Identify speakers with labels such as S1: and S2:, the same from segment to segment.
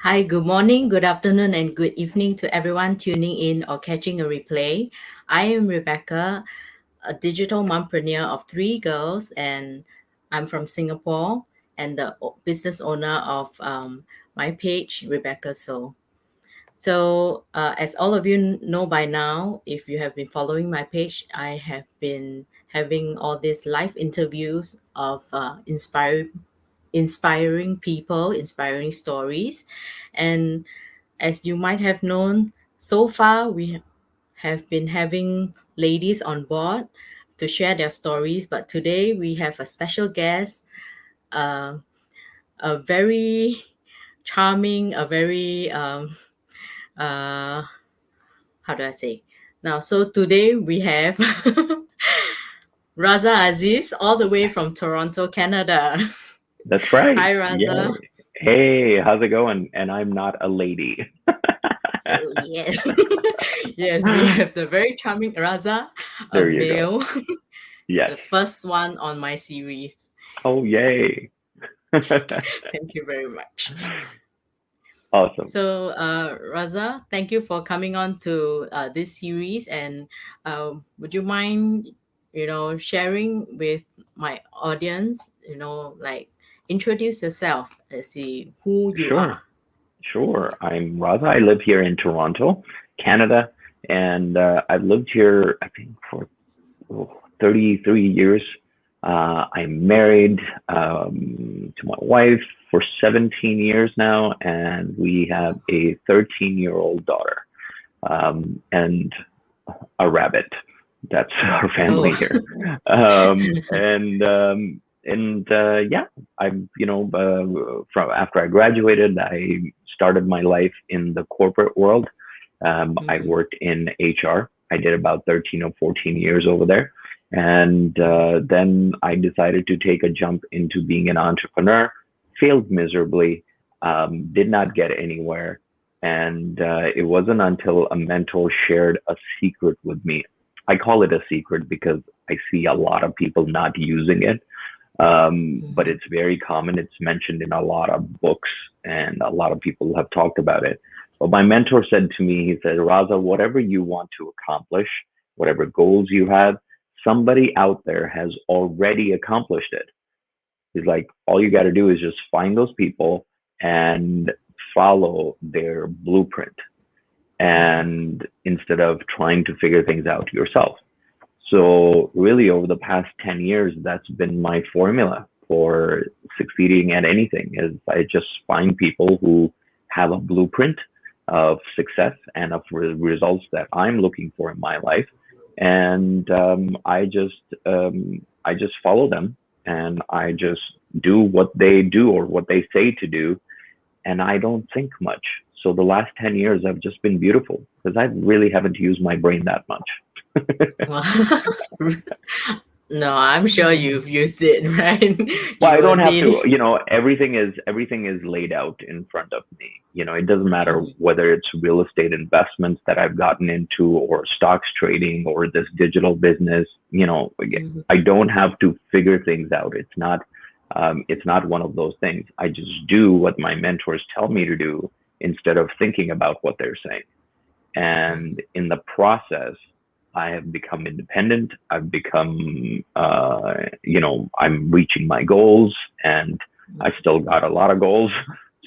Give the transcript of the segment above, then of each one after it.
S1: Hi, good morning, good afternoon, and good evening to everyone tuning in or catching a replay. I am Rebecca, a digital mompreneur of three girls, and I'm from Singapore and the business owner of my page, Rebecca So. As all of you know by now, if you have been following my page, I have been having all these live interviews of inspiring people, inspiring stories. And as you might have known, so far we have been having ladies on board to share their stories. But today we have a special guest, uh, a very charming, a very, uh, how do I say? Now, so today we have Raza Aziz, all the way from Toronto, Canada.
S2: That's right.
S1: Hi, Raza.
S2: Yay. Hey, how's it going? And I'm not a lady.
S1: Oh, yes. Yes, we have the very charming Raza, a
S2: There you go.
S1: male,
S2: Yes.
S1: the first one on my series.
S2: Oh, yay.
S1: Thank you very much.
S2: Awesome.
S1: Raza, thank you for coming on to this series. And would you mind, sharing with my audience, like introduce yourself. Let's see who you
S2: Sure.
S1: are.
S2: Sure. I'm Raza. I live here in Toronto, Canada, and I've lived here, I think, for 33 years. I'm married to my wife for 17 years now, and we have a 13-year-old daughter and a rabbit. That's our
S1: Oh,
S2: family here. Yeah, I'm from after I graduated, I started my life in the corporate world. I
S1: mhm,
S2: worked in HR. I did about 13 or 14 years over there. And then I decided to take a jump into being an entrepreneur, failed miserably, did not get anywhere. And it wasn't until a mentor shared a secret with me. I call it a secret because I see a lot of people not using it, but
S1: mhm,
S2: it's very common. It's mentioned in a lot of books, and a lot of people have talked about it. But my mentor said to me, he said, Raza, whatever you want to accomplish, whatever goals you have, somebody out there has already accomplished it. He's like, all you got to do is just find those people and follow their blueprint,
S1: mhm.
S2: and instead of trying to figure things out yourself. So really over the past 10 years, that's been my formula for succeeding at anything is I just find people who have a blueprint of success and of results that I'm looking for in my life. And I just follow them, and I just do what they do or what they say to do, and I don't think much. So the last 10 years have just been beautiful because I really haven't used my brain that much.
S1: Well, no, I'm sure you've used it, right?
S2: Well,
S1: You
S2: I
S1: will
S2: don't have to,
S1: need.
S2: everything is laid out in front of me. It doesn't matter whether it's real estate investments that I've gotten into or stocks trading or this digital business.
S1: Mhm.
S2: I don't have to figure things out. It's not one of those things. I just do what my mentors tell me to do instead of thinking about what they're saying. And in the process, I have become independent. I've become, I'm reaching my goals, and I still got a lot of goals.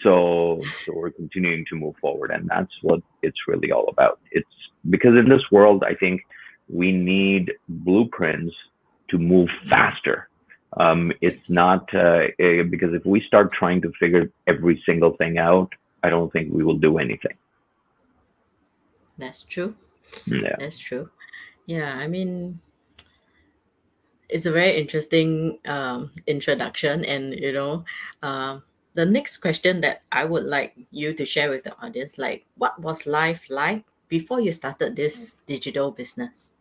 S2: So we're continuing to move forward, and that's what it's really all about. It's because in this world, I think we need blueprints to move faster. It's
S1: Yes,
S2: not because if we start trying to figure every single thing out, I don't think we will do anything.
S1: that's true.
S2: Yeah.
S1: That's true. Yeah, I mean, it's a very interesting introduction, and the next question that I would like you to share with the audience, like, what was life like before you started this digital business?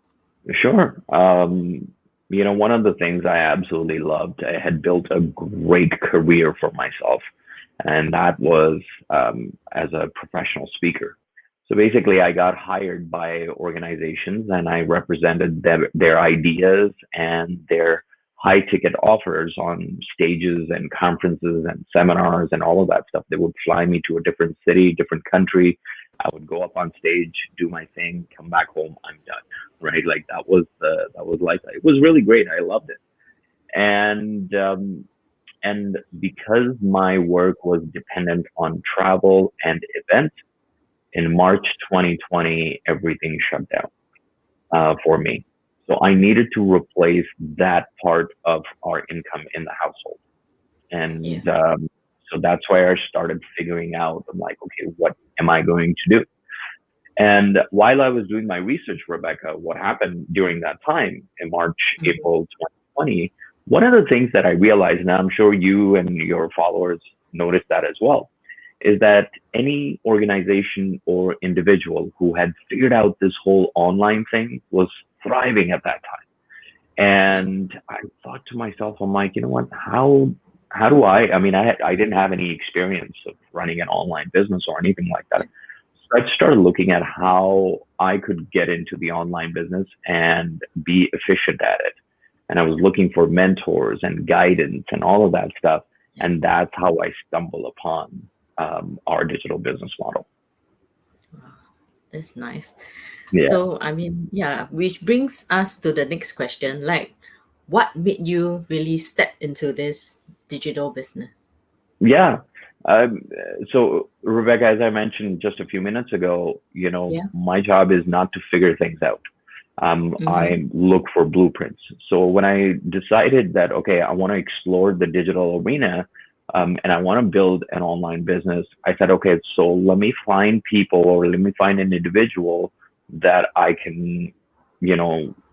S2: Sure. One of the things I absolutely loved, I had built a great career for myself, and that was as a professional speaker. So basically, I got hired by organizations and I represented their ideas and their high ticket offers on stages and conferences and seminars and all of that stuff. They would fly me to a different city, different country. I would go up on stage, do my thing, come back home, I'm done. Right? Like that was like it was really great. I loved it. And and because my work was dependent on travel and events, in March 2020, everything shut down for me. So I needed to replace that part of our income in the household.
S1: Yeah.
S2: And so that's why I started figuring out, I'm like, okay, what am I going to do? And while I was doing my research, Rebecca, what happened during that time in March,
S1: Mhm.
S2: April 2020, one of the things that I realized, and I'm sure you and your followers noticed that as well, is that any organization or individual who had figured out this whole online thing was thriving at that time.
S1: Yeah.
S2: And I thought to myself, I'm like, you know what? How do I mean, I didn't have any experience of running an online business or anything like that. So I started looking at how I could get into the online business and be efficient at it. And I was looking for mentors and guidance and all of that stuff.
S1: Yeah.
S2: And that's how I stumbled upon our digital business model.
S1: Wow, that's nice.
S2: Yeah.
S1: So, I mean, yeah, which brings us to the next question. Like, what made you really step into this digital business?
S2: Yeah. Um, so, Rebecca, as I mentioned just a few minutes ago,
S1: Yeah.
S2: my job is not to figure things out.
S1: Mm-hmm.
S2: I look for blueprints. So when I decided that, okay, I want to explore the digital arena, and I want to build an online business, I said, okay, so let me find people or let me find an individual that I can,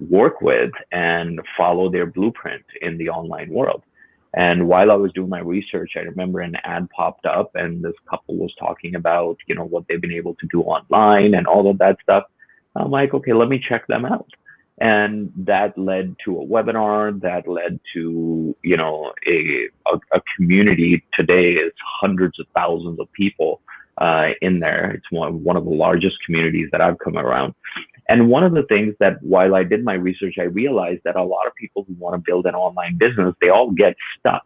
S2: work with and follow their blueprint in the online world. And while I was doing my research, I remember an ad popped up and this couple was talking about, what they've been able to do online and all of that stuff. I'm like, okay, let me check them out. And that led to a webinar that led to, a community today is hundreds of thousands of people in there. It's one of the largest communities that I've come around. And one of the things that while I did my research, I realized that a lot of people who want to build an online business, they all get stuck.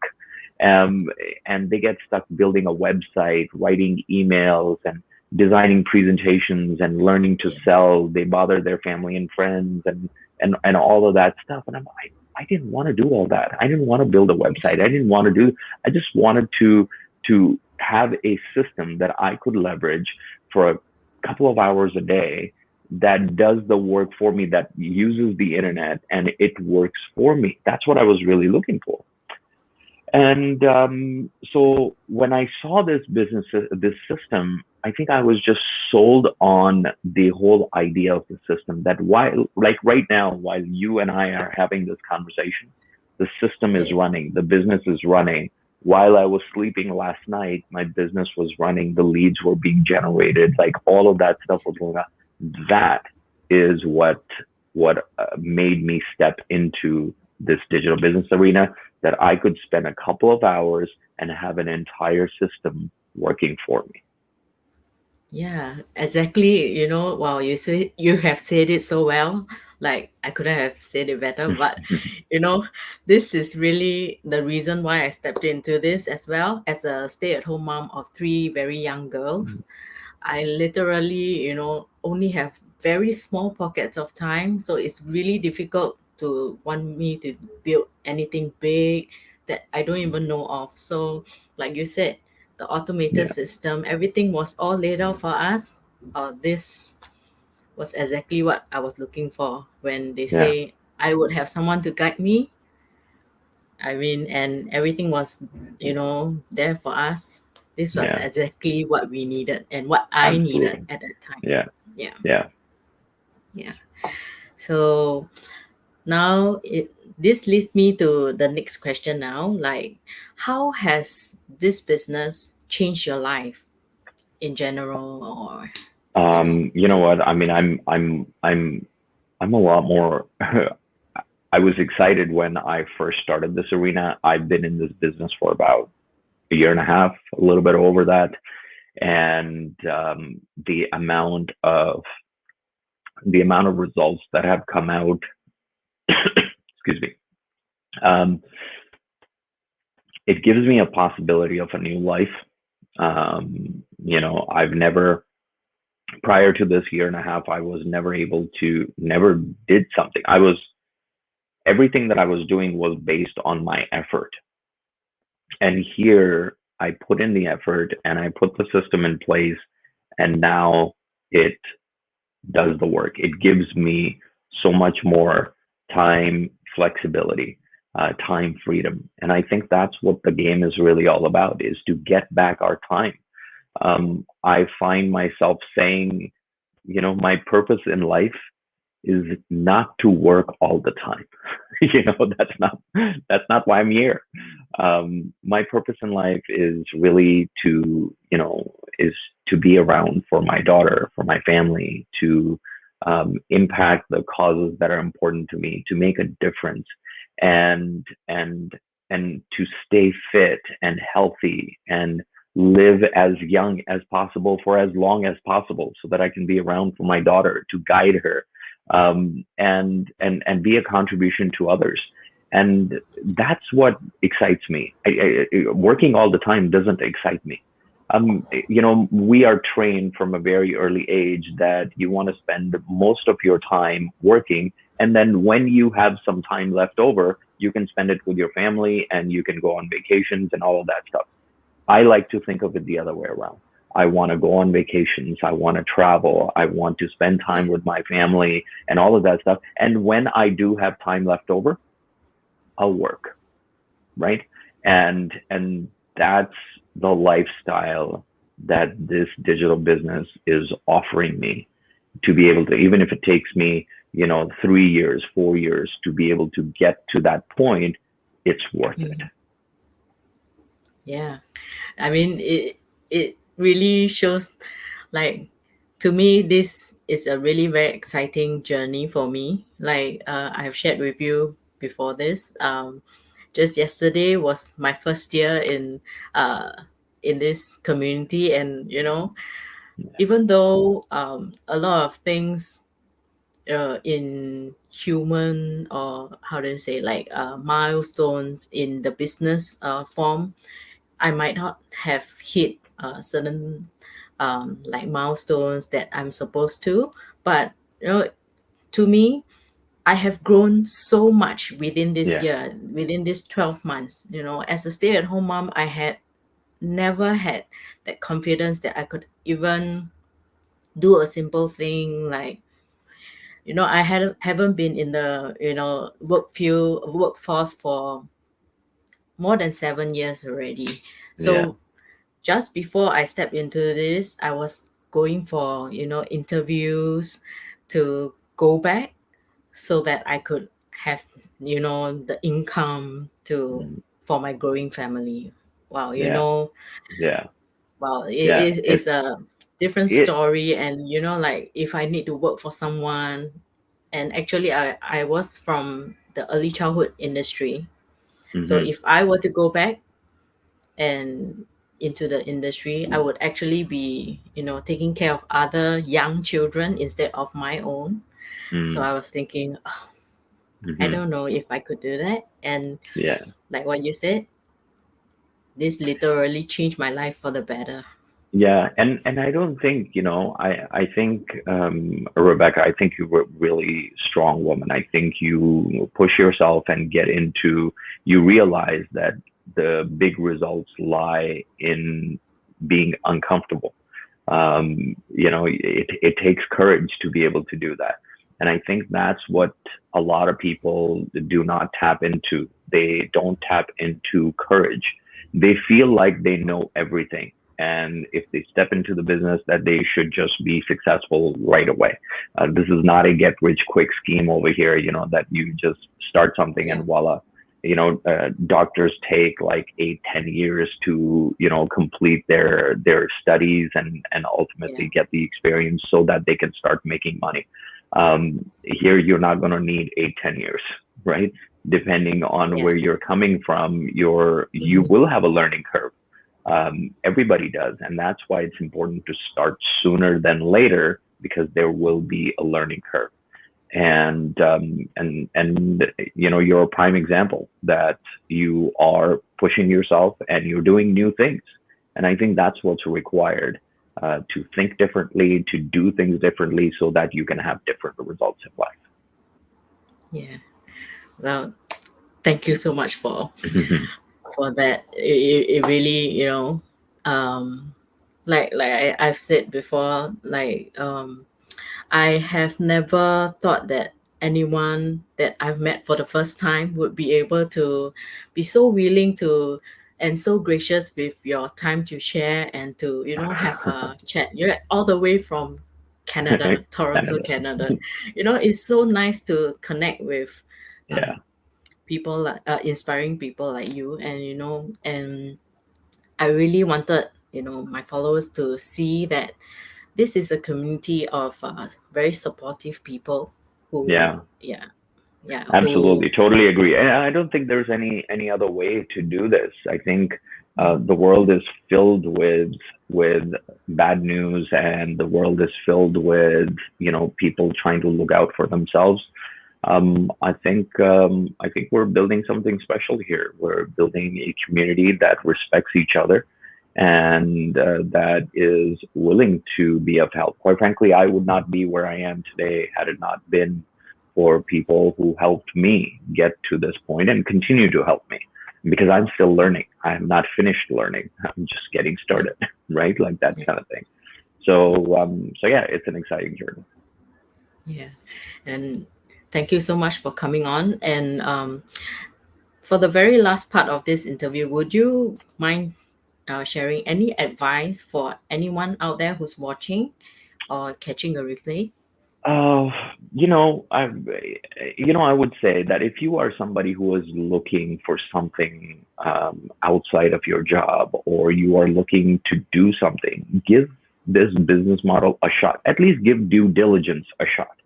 S2: Um, and they get stuck building a website, writing emails, and designing presentations and learning to
S1: Yeah.
S2: sell. They bother their family and friends and all of that stuff. And I didn't want to do all that. I didn't want to build a website. I just wanted to have a system that I could leverage for a couple of hours a day that does the work for me, that uses the internet and it works for me. That's what I was really looking for. And so when I saw this business, this system, I think I was just sold on the whole idea of the system. That while, like right now, while you and I are having this conversation, the system is
S1: Yes.
S2: running, the business is running. While I was sleeping last night, my business was running, the leads were being generated, like all of that stuff was going on. That is what made me step into this digital business arena, that I could spend a couple of hours and have an entire system working for me.
S1: Yeah, exactly. Wow, you have said it so well. Like I couldn't have said it better, but you know, this is really the reason why I stepped into this as well as a stay-at-home mom of three very young girls. I literally, only have very small pockets of time, so it's really difficult to want me to build anything big that I don't even know of. So, like you said, the automated
S2: Yeah,
S1: system, everything was all laid out for us. This was exactly what I was looking for when they
S2: yeah,
S1: say I would have someone to guide me. I mean, and everything was, there for us. This was
S2: yeah,
S1: exactly what we needed and what I needed
S2: absolutely.
S1: at that time.
S2: Yeah,
S1: Yeah,
S2: yeah.
S1: yeah. So now this leads me to the next question now. Like, how has this business changed your life in general, or
S2: You know
S1: in
S2: what? I mean, I'm a lot more. I was excited when I first started this arena. I've been in this business for about a year and a half, a little bit over that, and the amount of results that have come out. Excuse me. Um, it gives me a possibility of a new life. I've never, prior to this year and a half, I was never able to, never did something. Everything that I was doing was based on my effort. And here I put in the effort and I put the system in place, and now it does the work. It gives me so much more time flexibility, time freedom. And I think that's what the game is really all about, is to get back our time. I find myself saying, my purpose in life is not to work all the time. That's not why I'm here. My purpose in life is really is to be around for my daughter, for my family, to impact the causes that are important to me, to make a difference, and and and to stay fit and healthy and live as young as possible for as long as possible, so that I can be around for my daughter, to guide her, and be a contribution to others. And that's what excites me. Working all the time doesn't excite me. We are trained from a very early age that you want to spend most of your time working, and then when you have some time left over, you can spend it with your family and you can go on vacations and all of that stuff. I like to think of it the other way around. I want to go on vacations. I want to travel. I want to spend time with my family and all of that stuff. And when I do have time left over, I'll work, right? And that's the lifestyle that this digital business is offering me, to be able to, even if it takes me, 3 years, 4 years to be able to get to that point, it's worth it.
S1: Mm. Yeah. I mean, it really shows, like, to me, this is a really very exciting journey for me. Like, I have shared with you before this. Just yesterday was my first year uh in this community, and even though a lot of things in human, or how do you say, like, milestones in the business form, I might not have hit certain like milestones that I'm supposed to, but to me, I have grown so much within this
S2: Yeah.
S1: year, within these 12 months. As a stay-at-home mom, I had never had that confidence that I could even do a simple thing like, I haven't been in the workforce for more than 7 years already.
S2: Yeah.
S1: So just before I stepped into this, I was going for interviews to go back, so that I could have the income to
S2: Mm.
S1: for my growing family. Wow,
S2: Yeah. Yeah.
S1: wow,
S2: Yeah.
S1: it is a different
S2: It.
S1: story. And like, if I need to work for someone, and actually I was from the early childhood industry. So
S2: Hmm.
S1: if I were to go back and into the industry, I would actually be taking care of other young children instead of my own. So
S2: Mm.
S1: I was thinking, I
S2: Hmm.
S1: don't know if I could do that. And
S2: Yeah.
S1: like what you said, this literally changed my life for the better.
S2: Yeah. And I don't think, I think, Rebecca, I think you were a really strong woman. I think you push yourself and get into, you realize that the big results lie in being uncomfortable. It takes courage to be able to do that. And I think that's what a lot of people do not tap into. They don't tap into courage. They feel like they know everything. And if they step into the business, that they should just be successful right away. This is not a get rich quick scheme over here, that you just start something
S1: Yeah,
S2: and voila. Doctors take like 8, 10 years to complete their studies and
S1: yeah,
S2: ultimately get the experience so that they can start making money. Here you're not going to need 8, 10 years, right? Depending on
S1: yeah.
S2: where you're coming from, you
S1: Hmm.
S2: will have a learning curve. Everybody does, and that's why it's important to start sooner than later, because there will be a learning curve. And you're a prime example that you are pushing yourself and you're doing new things. And I think that's what's required, to think differently, to do things differently, so that you can have different results in
S1: Yeah. Well, thank you so much
S2: life.
S1: for that. It really, um, I've said before, I have never thought that anyone that I've met for the first time would be able to be so willing to and so gracious with your time to share and to, have a chat. You're all the way from Canada, Toronto,
S2: Canada.
S1: Canada. It's so nice to connect with
S2: Yeah,
S1: um, people like inspiring people like you, and I really wanted my followers to see that this is a community of very supportive people who,
S2: yeah.
S1: yeah, who,
S2: Absolutely, totally agree. And I don't think there's any other way to do this. I think the world is filled with bad news, and the world is filled with people trying to look out for themselves. I think we're building something special here. We're building a community that respects each other, and that is willing to be of help. Quite frankly, I would not be where I am today had it not been for people who helped me get to this point and continue to help me, because I'm still learning. I'm not finished learning. I'm just getting started, right? Like that
S1: yeah,
S2: kind of thing. So yeah, it's an exciting journey.
S1: yeah. And thank you so much for coming on. And for the very last part of this interview, would you mind sharing any advice for anyone out there who's watching or catching a replay?
S2: Uh, you know, I would say that if you are somebody who is looking for something outside of your job, or you are looking to do something, give this business model a shot. At least give due diligence a shot.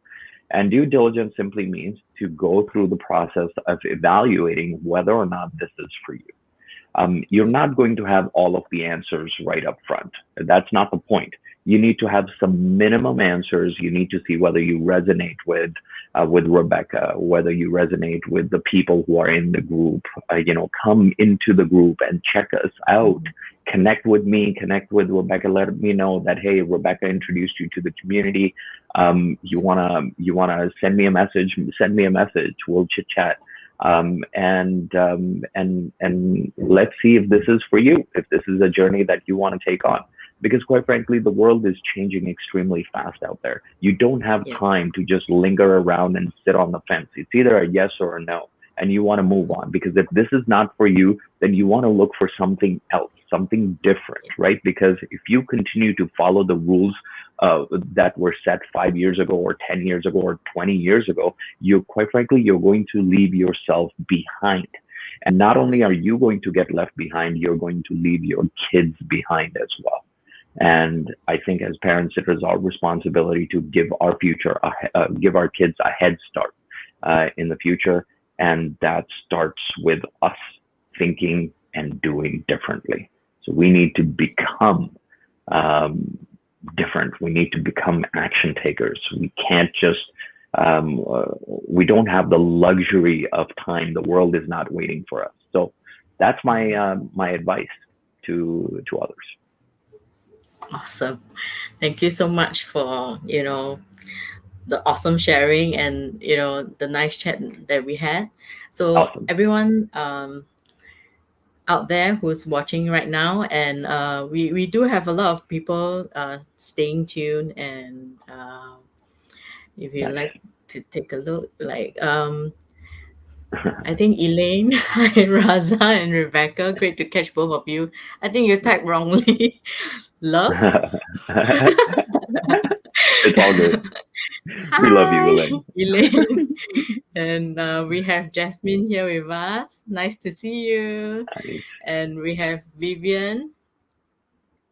S2: And due diligence simply means to go through the process of evaluating whether or not this is for you. You're not going to have all of the answers right up front. That's not the point. You need to have some minimum answers. You need to see whether you resonate with Rebecca, whether you resonate with the people who are in the group. Come into the group and check us out.
S1: Mhm.
S2: Connect with me. Connect with Rebecca. Let me know that, hey, Rebecca introduced you to the community. You wanna send me a message. Send me a message. We'll chit chat, and let's see if this is for you, if this is a journey that you want to take on. Because quite frankly, the world is changing extremely fast out there. You don't have
S1: Yeah,
S2: time to just linger around and sit on the fence. It's either a yes or a no, and you want to move on. Because if this is not for you, then you want to look for something else, something different,
S1: yeah,
S2: right? Because if you continue to follow the rules that were set 5 years ago, or 10 years ago, or 20 years ago, you quite frankly, you're going to leave yourself behind. And not only are you going to get left behind, you're going to leave your kids behind as well. And I think as parents, it is our responsibility to give our give our kids a head start in the future. And that starts with us thinking and doing differently. So we need to become um, different. We need to become action takers. We can't just, we don't have the luxury of time. The world is not waiting for us. So that's my advice to others.
S1: awesome. Thank you so much for, the awesome sharing and, the nice chat that we had. So
S2: Awesome.
S1: everyone out there who's watching right now, and we do have a lot of people staying tuned, and if you
S2: Nice.
S1: like to take a look, I think Elaine, hi, Raza, and Rebecca. Great to catch both of you. I think you typed wrongly. Love.
S2: It's all good. We love you,
S1: Hi,
S2: Elaine.
S1: Elaine. And we have Jasmine here with us. Nice to see you.
S2: Nice.
S1: And we have Vivian.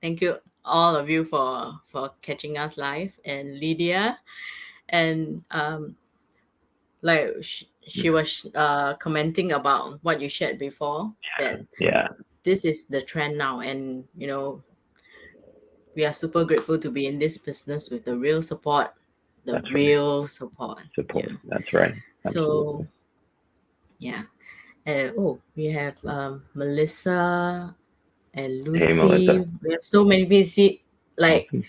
S1: Thank you, all of you, for catching us live. And Lydia. And she was commenting about what you shared before, that
S2: Yeah.
S1: this is the trend now, and we are super grateful to be in this business with the real support the
S2: That's right.
S1: real support.
S2: Support.
S1: Yeah.
S2: That's right.
S1: So
S2: Absolutely.
S1: yeah. Oh, we have Melissa and
S2: Hey, Melissa.
S1: Lucy. We have so many busy, like
S2: Awesome.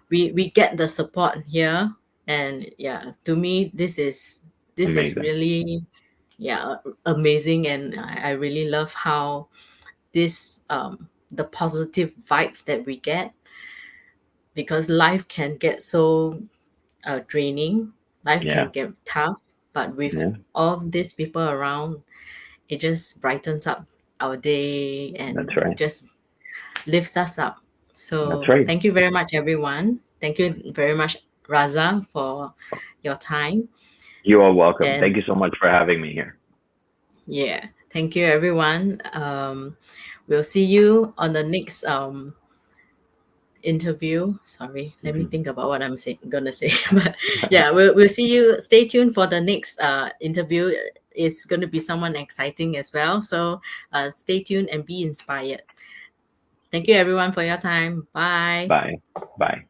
S1: we get the support here, and yeah, to me this is
S2: Amazing.
S1: really, yeah, amazing, and I really love how this the positive vibes that we get, because life can get so draining, life can
S2: Yeah.
S1: get tough, but with
S2: Yeah.
S1: all these people around, it just brightens up our day
S2: That's
S1: and
S2: right.
S1: just lifts us up.
S2: That's
S1: So
S2: right.
S1: thank you very much, everyone. Thank you very much, Raza, for your time.
S2: You are welcome.
S1: And
S2: Thank you so much for having me here.
S1: yeah, thank you, everyone. We'll see you on the next interview. Sorry, let me
S2: Mhm.
S1: think about what gonna say. But yeah, we'll see you. Stay tuned for the next interview. It's gonna be someone exciting as well. So stay tuned and be inspired. Thank you, everyone, for your time. Bye.
S2: Bye. Bye.